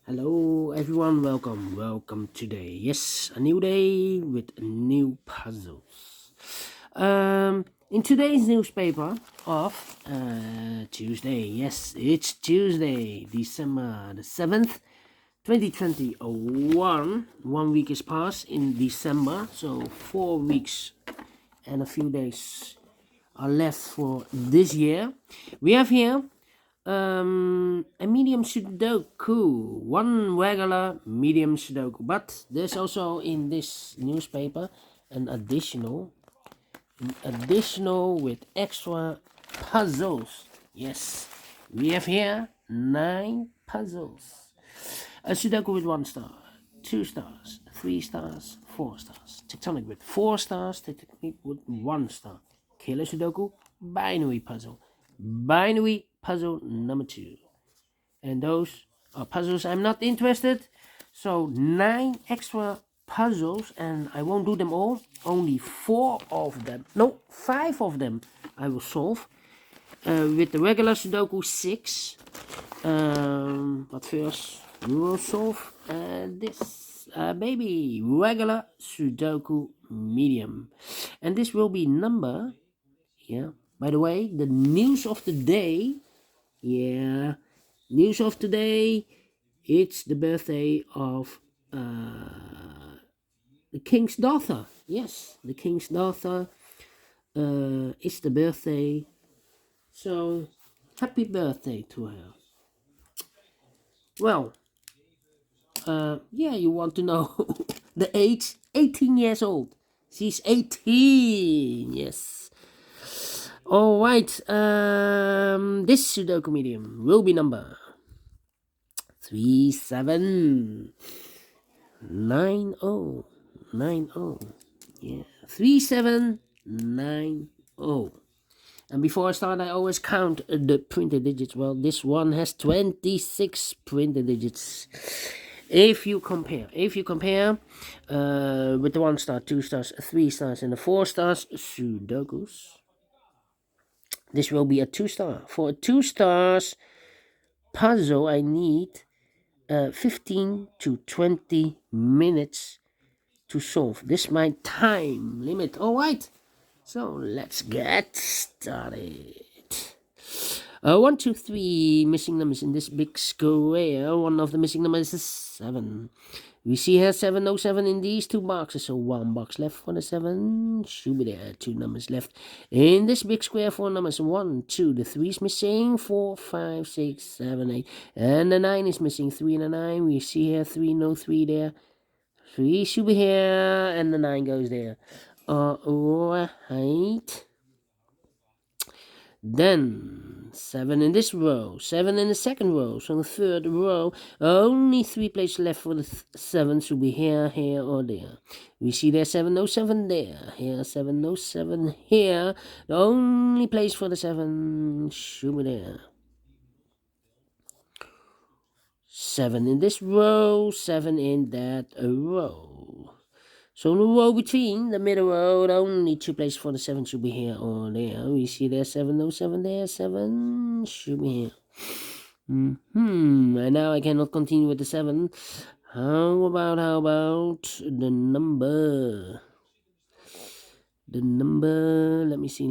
Hello everyone, welcome today. Yes, a new day with new puzzles. In today's newspaper of Tuesday, yes, it's Tuesday, December the 7th, 2021. 1 week is passed in December, so 4 weeks and a few days are left for this year. We have here a medium Sudoku, one regular medium Sudoku, but there's also in this newspaper an additional with extra puzzles. Yes, we have here 9 puzzles. A Sudoku with 1 star, 2 stars, 3 stars, 4 stars. Tectonic with 4 stars, Tectonic with 1 star. Killer Sudoku, binary puzzle. Binary puzzle number 2. And those are puzzles I'm not interested. So 9 extra puzzles, and I won't do them all. Only 4 of them, no, 5 of them I will solve. With the regular Sudoku 6. But first we will solve this baby regular Sudoku Medium. And this will be number, by the way, the news of the day. News of today. It's the birthday of the king's daughter. Yes, the king's daughter. It's the birthday. So, happy birthday to her. Well, you want to know the age? 18 years old. She's 18. Yes. All right. This Sudoku Medium will be number 3790. Yeah, 3790. And before I start, I always count the printed digits. Well, this one has 26 printed digits. If you compare with the 1 star, 2 stars, 3 stars, and the 4 stars Sudokus, this will be a 2 star. For a 2 stars puzzle, I need 15 to 20 minutes to solve. This is my time limit. All right, so let's get started. 1, 2, 3 missing numbers in this big square. One of the missing numbers is 7. We see here 707 in these 2 boxes, so 1 box left for the 7. Should be there. 2 numbers left in this big square. 4 numbers. 1, 2. The 3 is missing. 4, 5, 6, 7, 8, and the 9 is missing. 3 and a 9. We see here 3, no 3 there. 3 should be here, and the 9 goes there. Alright. Then 7 in this row, 7 in the second row. So the third row, only 3 places left for the 7 should be here, here, or there. We see there 707 there, here 707 here. The only place for the 7 should be there. 7 in this row, 7 in that row. So the row between, the middle row, only 2 places for the 7 should be here or there. We see there 707 there, 7 should be here. And now I cannot continue with the 7. How about the number? The number, let me see.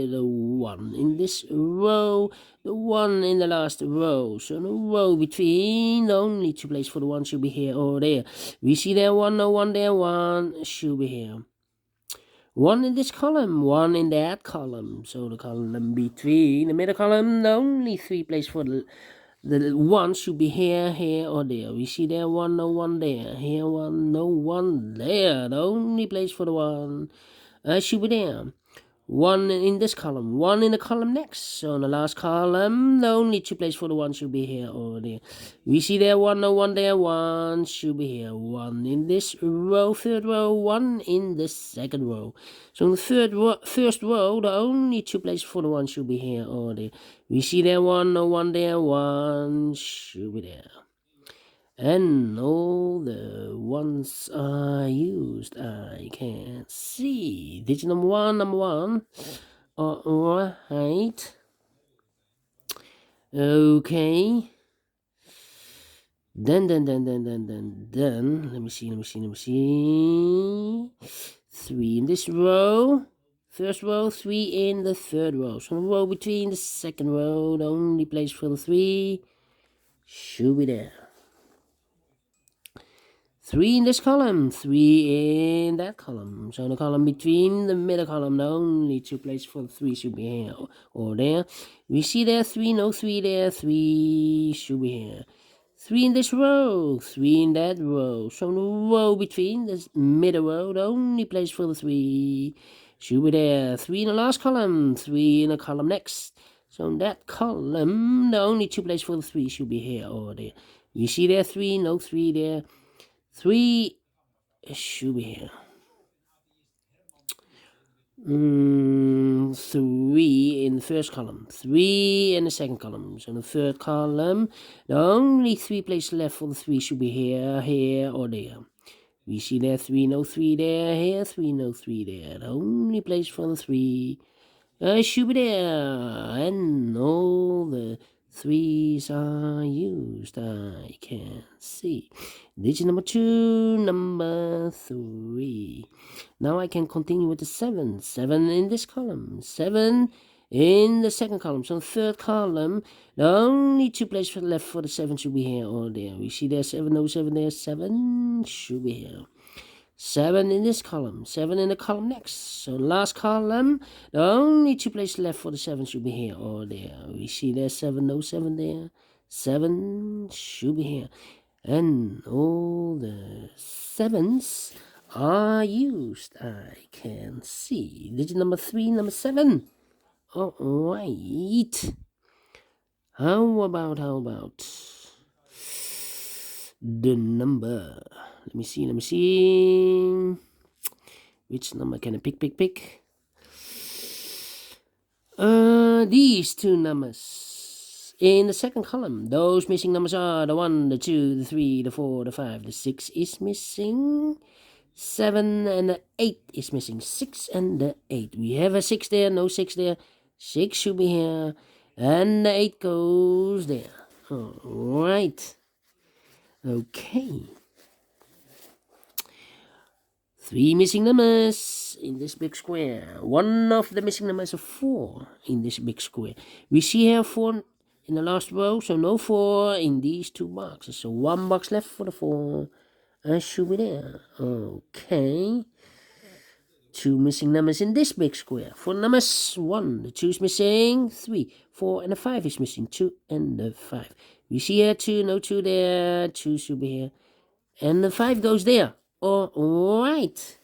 The 1 in this row, the 1 in the last row. So the row between, the only 2 places for the 1 should be here or there. We see there 1, no 1 there, 1 should be here. 1 in this column, 1 in that column. So the column between, the middle column, the only 3 places for the 1 should be here, here, or there. We see there 1, no 1 there. Here 1, no 1 there. The only place for the 1 should be there. 1 in this column, 1 in the column next. So in the last column, the only 2 places for the 1 should be here or there. We see there 1, no 1 there, 1 should be here. 1 in this row, third row, 1 in the second row. So in the first row, the only 2 places for the 1 should be here or there. We see there 1, no 1 there, 1 should be there. And all the ones are used. I can see. Digit number 1. Alright. Okay. Then, let me see. 3 in this row. First row, 3 in the third row. So the row between the second row, the only place for the 3 should be there. 3 in this column, 3 in that column. So the column between the middle column, the only 2 places for the 3 should be here or there. We see there 3, no 3 there, 3 should be here. 3 in this row, 3 in that row. So the row between the middle row, the only place for the 3 should be there. 3 in the last column, 3 in the column next. So in that column, the only 2 places for the 3 should be here or there. We see there 3, no 3 there. 3 should be here. 3 in the first column, 3 in the second column. So in the third column, the only 3 places left for the 3 should be here, here, or there. We see there 3, no 3 there, here 3, no 3 there. The only place for the 3 should be there, and all the 3s are used, I can see. Digit number 2, number 3. Now I can continue with the 7. 7 in this column, 7 in the second column. So the third column, the only 2 places left for the 7 should be here or there. We see there 7, no 7 there, 7 should be here. 7 in this column, 7 in the column next. So last column, the only 2 places left for the 7 should be here or there. We see there 7, no 7 there, 7 should be here. And all the 7s are used, I can see. Digit number 3, number 7. Alright. How about the number? Let me see. Which number can I pick? These 2 numbers. In the second column, those missing numbers are the 1, the 2, the 3, the 4, the 5, the 6 is missing. 7 and the 8 is missing. 6 and the 8. We have a 6 there, no 6 there. 6 should be here. And the 8 goes there. Alright. Okay. 3 missing numbers in this big square. One of the missing numbers is 4 in this big square. We see here 4 in the last row, so no 4 in these 2 boxes. So 1 box left for the 4. Should be there. Okay. 2 missing numbers in this big square. For numbers 1, the 2 is missing. 3, 4, and the 5 is missing. 2 and the 5. We see here 2, no 2 there. 2 should be here. And the 5 goes there. Alright.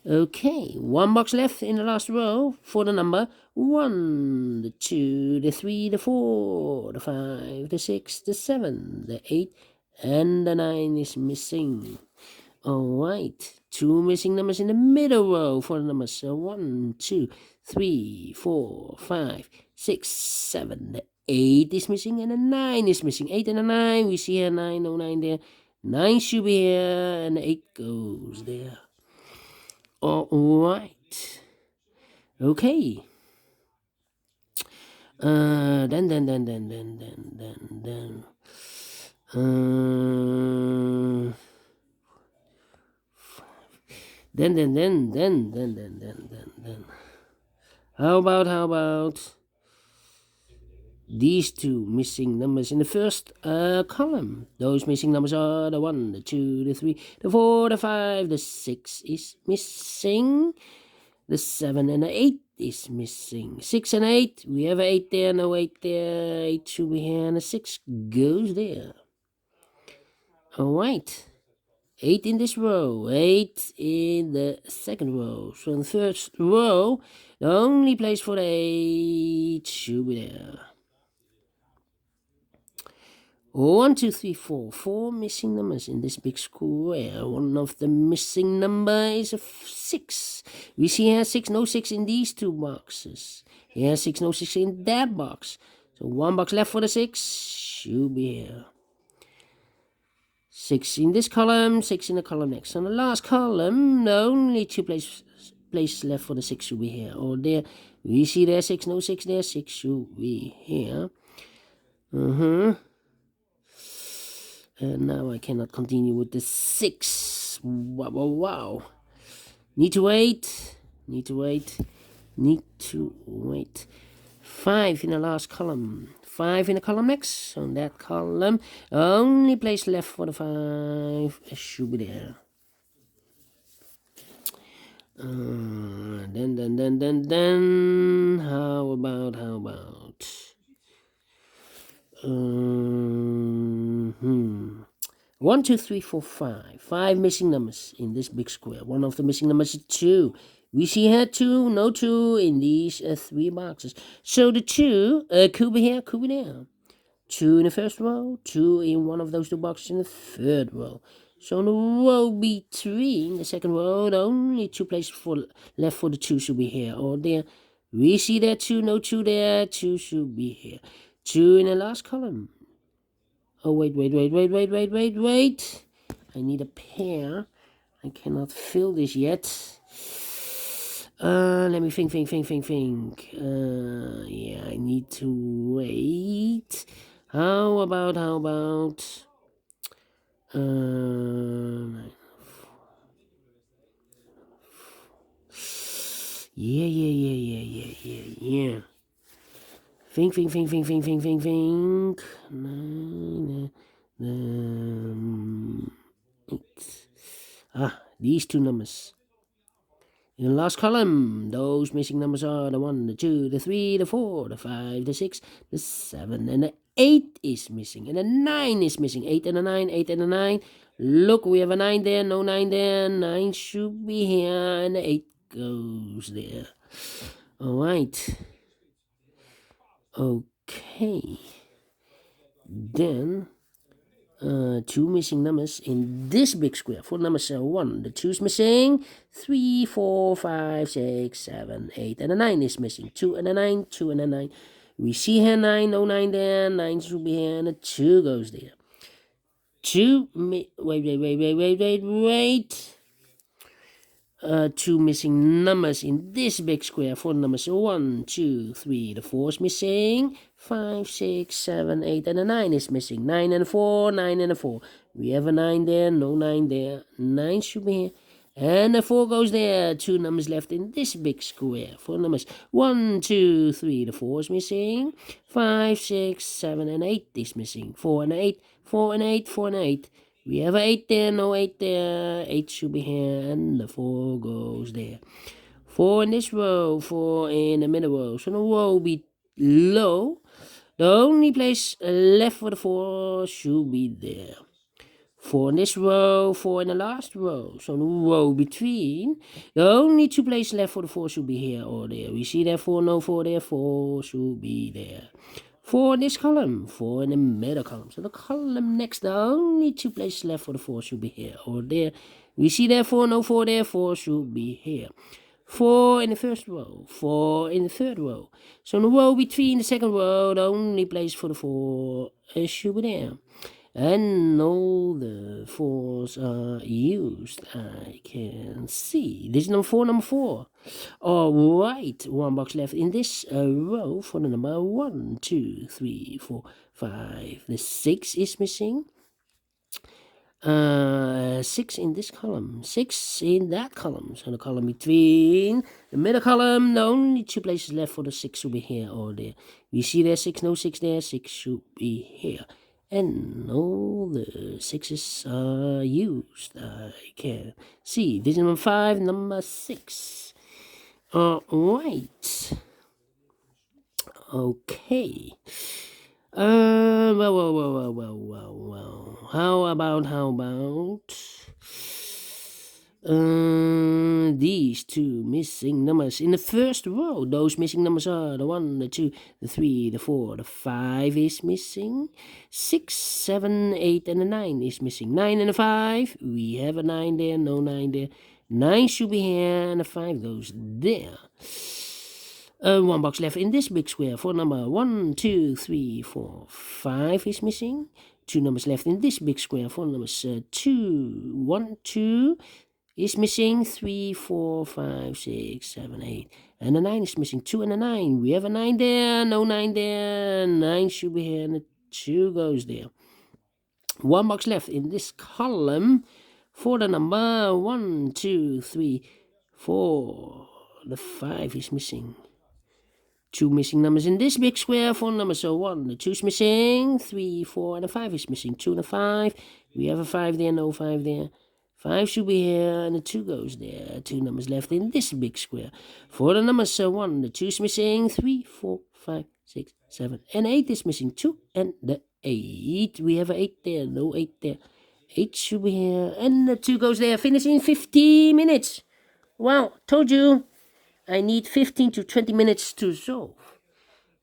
Okay, 1 box left in the last row for the number 1, the 2, the 3, the 4, the 5, the 6, the 7, the 8, and the 9 is missing. Alright, 2 missing numbers in the middle row for the numbers 1, 2, 3, 4, 5, 6, 7. The 8 is missing and the 9 is missing. 8 and a 9, we see here 9, no 9 there. 9 should be here and the 8 goes there. Alright. Okay. Then. How about these 2 missing numbers in the first column? Those missing numbers are the 1, the 2, the 3, the 4, the 5, the 6 is missing. The 7 and the 8 is missing. 6 and 8, we have 8 there, no 8 there. 8 should be here and the 6 goes there. Alright. 8 in this row, 8 in the second row. So in the first row, the only place for the 8 should be there. 1, 2, 3, 4. 4 missing numbers in this big square. One of the missing number is a 6. We see here 6, no 6 in these 2 boxes. Here 6, no 6 in that box. So 1 box left for the 6 should be here. 6 in this column, 6 in the column next. On the last column, the only 2 places left for the 6 should be here or there. We see there 6, no 6 there, 6 should be here. And now I cannot continue with the 6. Wow. Need to wait. 5 in the last column. 5 in the column next. On that column, only place left for the 5 should be there. Then. How about? 1, 2, 3, 4, 5. 5 missing numbers in this big square. One of the missing numbers is 2. We see here 2, no 2 in these 3 boxes. So the 2 could be here, could be there. 2 in the first row, 2 in one of those 2 boxes in the third row. So in the row between the second row, the only 2 places left for the 2 should be here or there. We see there 2, no 2 there, 2 should be here. 2 in the last column. Oh, wait. I need a pair. I cannot fill this yet. Let me think. Yeah, I need to wait. How about? Yeah. Think. These 2 numbers. In the last column, those missing numbers are the 1, the 2, the 3, the 4, the 5, the 6, the 7, and the 8 is missing. And the 9 is missing. 8 and a 9. Look, we have a 9 there, no 9 there. 9 should be here, and the 8 goes there. Alright. Okay. Then 2 missing numbers in this big square. 4 numbers are 1. The 2 is missing. 3, 4, 5, 6, 7, 8, and a 9 is missing. 2 and a 9, 2 and a 9. We see here 9, no 9 there. 9 should be here, and a 2 goes there. 2 wait. 2 missing numbers in this big square. 4 numbers 1, 2, 3. The 4 is missing. 5, 6, 7, 8, and a 9 is missing. 9 and a 4, 9 and a 4. We have a 9 there, no 9 there. 9 should be here. And the 4 goes there. 2 numbers left in this big square. 4 numbers 1, 2, 3. The 4 is missing. 5, 6, 7, and 8 is missing. 4 and 8, 4 and 8, 4 and 8. We have a 8 there, no 8 there. 8 should be here, and the 4 goes there. 4 in this row, 4 in the middle row. So the row below, the only place left for the 4 should be there. 4 in this row, 4 in the last row. So the row between, the only 2 places left for the 4 should be here or there. We see there 4, no 4 there, 4 should be there. 4 in this column, 4 in the middle column. So the column next, the only 2 places left for the 4 should be here or there. We see there 4, no 4 there, 4 should be here. 4 in the first row, 4 in the third row. So in the row between the second row, the only place for the 4 should be there. And all the 4s are used, I can see. This is number 4. Alright, 1 box left in this row for the number 1, 2, 3, 4, 5. The 6 is missing. 6 in this column, 6 in that column. So the column between the middle column, the only 2 places left for the 6 should be here or there. We see there 6, no 6 there, 6 should be here. And all the 6s are used, I can see. This is number 5, number 6. Alright. Okay. Well. How about these 2 missing numbers in the first row? Those missing numbers are the 1, the 2, the 3, the 4, the 5 is missing. 6, 7, 8, and the 9 is missing. 9 and a 5. We have a 9 there, no 9 there. 9 should be here, and the 5 goes there. 1 box left in this big square for number 1, 2, 3, 4, 5 is missing. 2 numbers left in this big square for numbers 2, 1, 2 is missing. 3, 4, 5, 6, 7, 8, and the 9 is missing. 2 and a 9. We have a 9 there, no 9 there. 9 should be here, and the 2 goes there. 1 box left in this column for the number 1, 2, 3, 4. The 5 is missing. 2 missing numbers in this big square for number, so 1, the 2 is missing, 3, 4, and the 5 is missing. 2 and a 5, we have a 5 there, no 5 there. 5 should be here, and the 2 goes there. 2 numbers left in this big square. For the numbers, so 1, the 2 is missing, 3, 4, 5, 6, 7, and 8 is missing. 2 and the 8, we have an 8 there, no 8 there. 8 should be here, and the 2 goes there, finishing in 50 minutes. Wow, told you. I need 15 to 20 minutes to solve.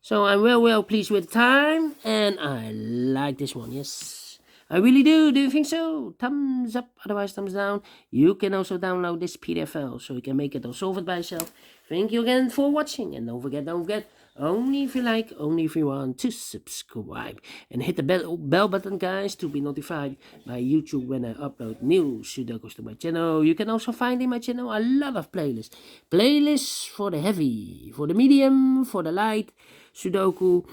So I'm well pleased with the time, and I like this one, yes. I really do. Do you think so? Thumbs up, otherwise thumbs down. You can also download this PDF file, so you can make it or solve it by yourself. Thank you again for watching, and don't forget, only if you like, only if you want, to subscribe. And hit the bell button, guys, to be notified by YouTube when I upload new Sudokus to my channel. You can also find in my channel a lot of playlists. Playlists for the heavy, for the medium, for the light Sudoku.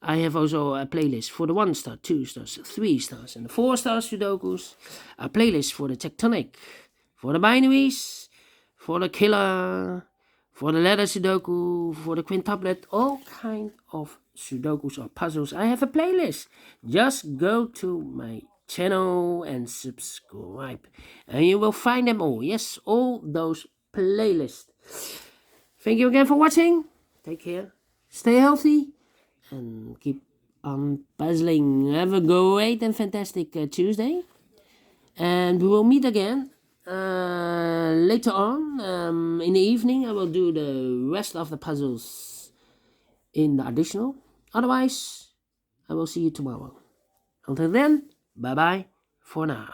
I have also a playlist for the 1 star, 2 stars, 3 stars, and the 4 star Sudokus. A playlist for the tectonic, for the binaries, for the killer, for the letter Sudoku, for the quintuplet, all kind of Sudokus or puzzles. I have a playlist. Just go to my channel and subscribe, and you will find them all. Yes, all those playlists. Thank you again for watching. Take care. Stay healthy. And keep on puzzling. Have a great and fantastic Tuesday. And we will meet again later on in the evening. I will do the rest of the puzzles in the additional. Otherwise, I will see you tomorrow. Until then, bye-bye for now.